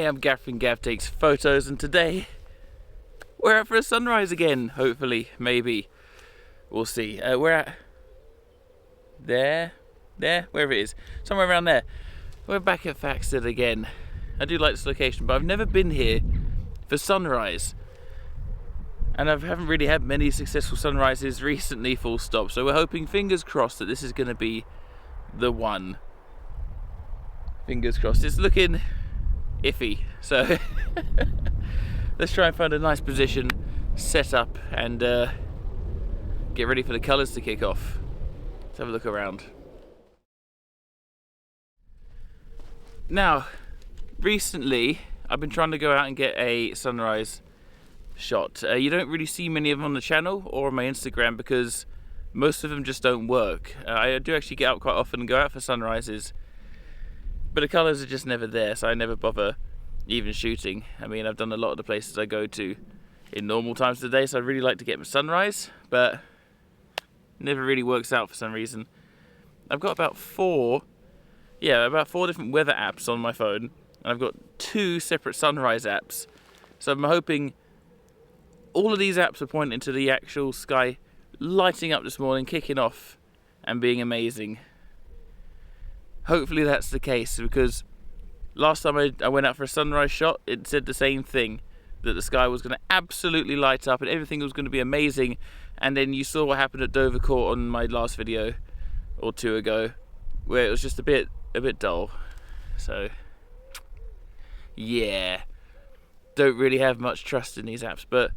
am Gaffrin Gav Takes Photos, and today we're out for a sunrise again, hopefully, maybe. We'll see. We're at there, wherever it is, somewhere around there. We're back at Thaxted again. I do like this location, but I've never been here for sunrise. And I haven't really had many successful sunrises recently, full stop. So we're hoping, fingers crossed, that this is going to be the one. Fingers crossed. It's looking iffy, so let's try and find a nice position, set up, and get ready for the colours to kick off. Let's have a look around. Now, recently I've been trying to go out and get a sunrise shot. You don't really see many of them on the channel or on my Instagram because most of them just don't work. I do actually get out quite often and go out for sunrises, but the colours are just never there, so I never bother even shooting. I mean, I've done a lot of the places I go to in normal times of the day, so I'd really like to get a sunrise, but it never really works out for some reason. I've got about four different weather apps on my phone, and I've got 2 separate sunrise apps. So I'm hoping all of these apps are pointing to the actual sky lighting up this morning, kicking off, and being amazing. Hopefully that's the case, because last time I went out for a sunrise shot, it said the same thing, that the sky was going to absolutely light up and everything was going to be amazing. And then you saw what happened at Dover Court on my last video or 2 ago, where it was just a bit dull. So yeah, don't really have much trust in these apps, but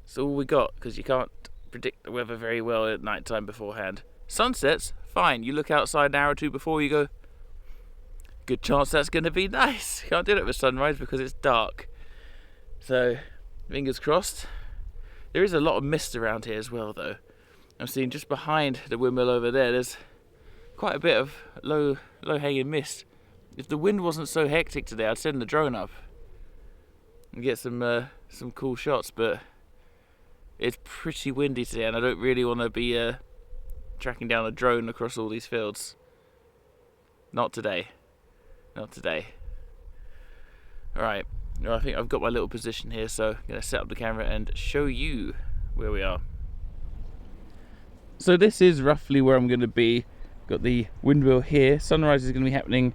it's all we got, because you can't predict the weather very well at night time beforehand. Sunsets, fine, you look outside an hour or 2 before, you go, good chance that's going to be nice. Can't do that with sunrise because it's dark. So fingers crossed. There is a lot of mist around here as well, though. I'm seeing just behind the windmill over there's quite a bit of low hanging mist. If the wind wasn't so hectic today, I'd send the drone up and get some cool shots, but it's pretty windy today, and I don't really want to be tracking down a drone across all these fields. Not today. Not today. Alright, well, I think I've got my little position here, so I'm going to set up the camera and show you where we are. So this is roughly where I'm going to be. Got the windmill here. Sunrise is going to be happening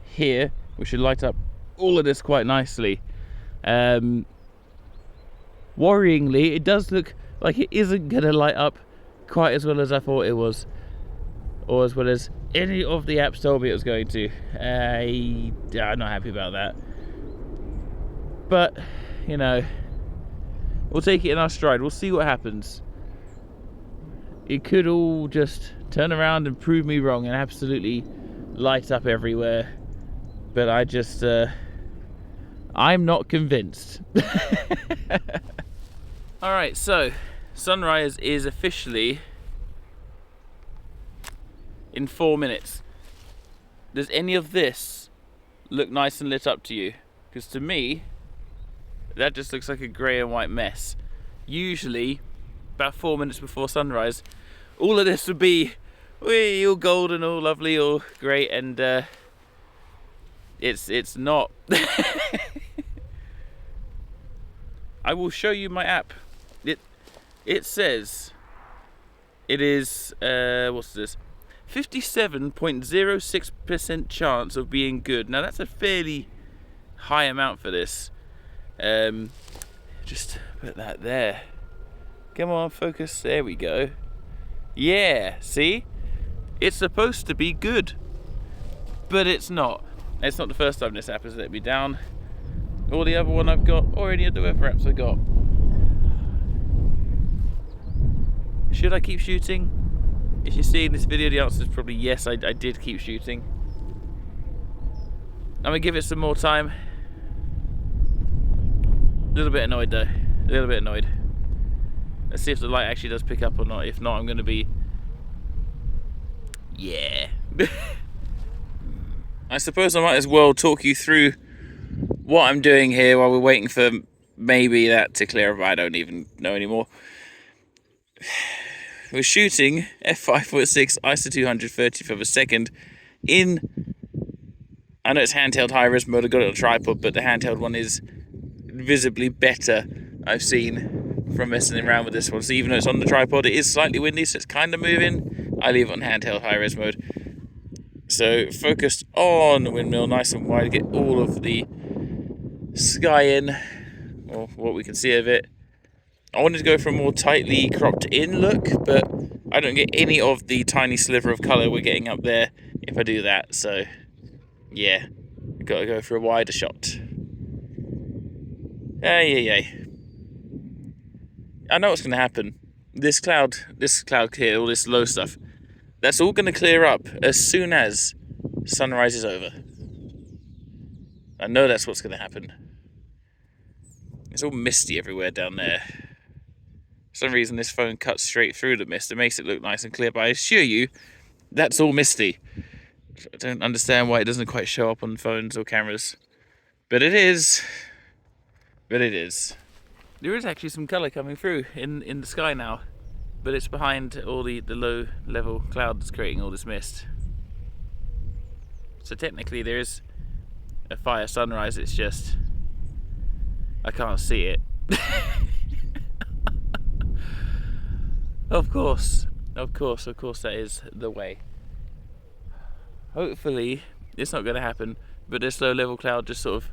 here, which should light up all of this quite nicely. Worryingly, it does look like it isn't going to light up quite as well as I thought it was, or as well as any of the apps told me it was going to. I'm not happy about that, but you know, we'll take it in our stride. We'll see what happens. It could all just turn around and prove me wrong and absolutely light up everywhere, but I'm not convinced. Alright, so sunrise is officially in 4 minutes. Does any of this look nice and lit up to you? Because to me, that just looks like a grey and white mess. Usually, about 4 minutes before sunrise, all of this would be all golden, all lovely, all great, and it's not. I will show you my app. It says it is what's this? 57.06% chance of being good. Now that's a fairly high amount for this. Just put that there. Come on, focus. There we go. Yeah, see? It's supposed to be good, but it's not. It's not the first time this app has let me down, or the other one I've got, or any other weather apps I got. Should I keep shooting? If you're seeing this video, the answer is probably yes, I did keep shooting. I'm gonna give it some more time. A little bit annoyed though, a little bit annoyed. Let's see if the light actually does pick up or not. If not, I'm gonna be, yeah. I suppose I might as well talk you through what I'm doing here while we're waiting for maybe that to clear up. I don't even know anymore. We're shooting f5.6 ISO 200 30th of a second in I know it's handheld high-res mode, I got it on a tripod, but the handheld one is visibly better, I've seen, from messing around with this one. So even though it's on the tripod, it is slightly windy, so it's kind of moving. I leave it on handheld high-res mode. So focused on the windmill, nice and wide, get all of the sky in, or what we can see of it. I wanted to go for a more tightly cropped in look, but I don't get any of the tiny sliver of colour we're getting up there if I do that. So yeah, I've got to go for a wider shot. Ay. I know what's going to happen. This cloud here, all this low stuff, that's all going to clear up as soon as sunrise is over. I know that's what's going to happen. It's all misty everywhere down there. For some reason this phone cuts straight through the mist. It makes it look nice and clear, but I assure you, that's all misty. I don't understand why it doesn't quite show up on phones or cameras. But it is. There is actually some colour coming through in the sky now. But it's behind all the low level cloud that's creating all this mist. So technically there is a fire sunrise, it's just I can't see it. Of course that is the way. Hopefully it's not going to happen, but this low level cloud just sort of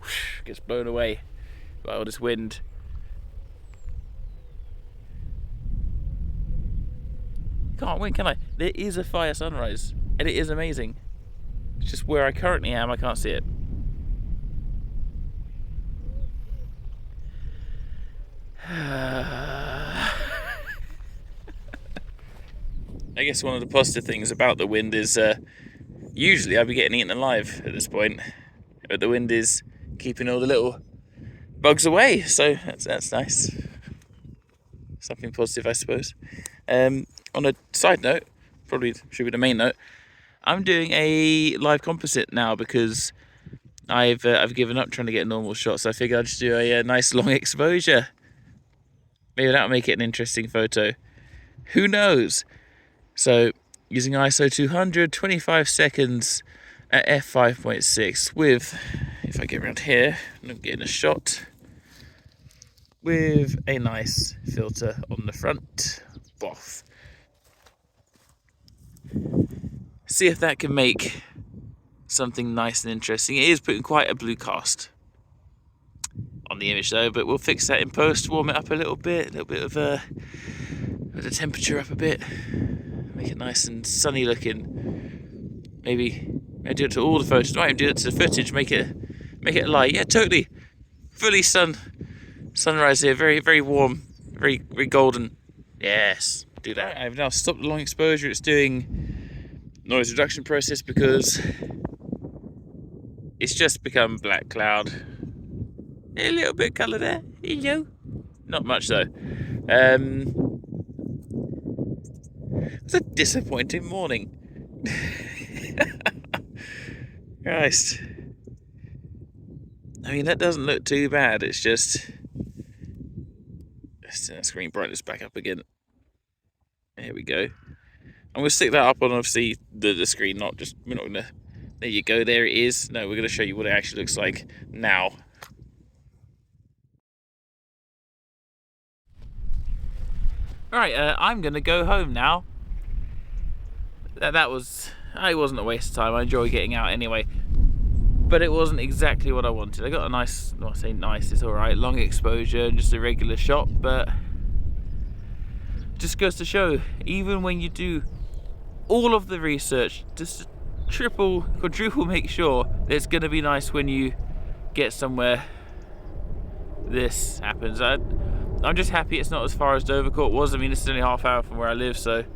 whoosh, gets blown away by all this wind. Can't win, can I? There is a fire sunrise and it is amazing. It's just where I currently am, I can't see it. I guess one of the positive things about the wind is usually I'd be getting eaten alive at this point, but the wind is keeping all the little bugs away, so that's nice. Something positive, I suppose. On a side note, probably should be the main note, I'm doing a live composite now because I've given up trying to get a normal shot, so I figured I'd just do a nice long exposure. Maybe that'll make it an interesting photo. Who knows? So, using ISO 200, 25 seconds at f5.6 with, if I get around here, I'm getting a shot, with a nice filter on the front. Boff. See if that can make something nice and interesting. It is putting quite a blue cast on the image though, but we'll fix that in post, warm it up a little bit of the temperature up a bit, make it nice and sunny looking. Maybe I do it to all the photos. I might do it to the footage, make it a light. Yeah, totally. Fully sunrise here, very, very warm, very, very golden. Yes, do that. I've now stopped the long exposure. It's doing noise reduction process because it's just become black cloud. A little bit of colour there. Hello. Not much though. It's a disappointing morning. Christ. I mean, that doesn't look too bad. It's just... Let's turn that screen brightness back up again. There we go. I'm going to stick that up on, obviously, the screen, not just... We're not going to... There you go, there it is. No, we're going to show you what it actually looks like now. Alright, I'm going to go home now. It wasn't a waste of time. I enjoy getting out anyway. But it wasn't exactly what I wanted. I got a nice, well, I say nice, it's alright, long exposure and just a regular shot, but just goes to show, even when you do all of the research, just triple, quadruple make sure that it's going to be nice when you get somewhere, this happens. I'm just happy it's not as far as Dovercourt was. I mean, it's only half hour from where I live, so it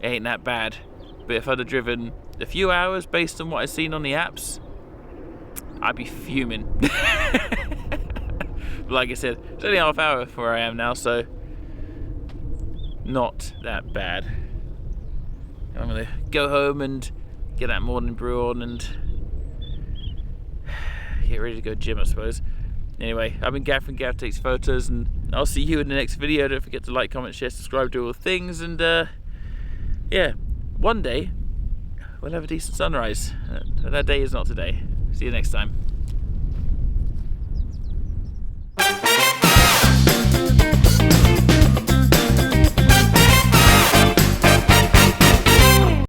ain't that bad. But if I'd have driven a few hours based on what I've seen on the apps, I'd be fuming. But like I said, it's only half hour from where I am now, so not that bad. I'm gonna go home and get that morning brew on and get ready to go gym, I suppose. Anyway, I've been Gav from Gav Takes Photos, and I'll see you in the next video. Don't forget to like, comment, share, subscribe, do all the things, and yeah, one day we'll have a decent sunrise. That day is not today. See you next time.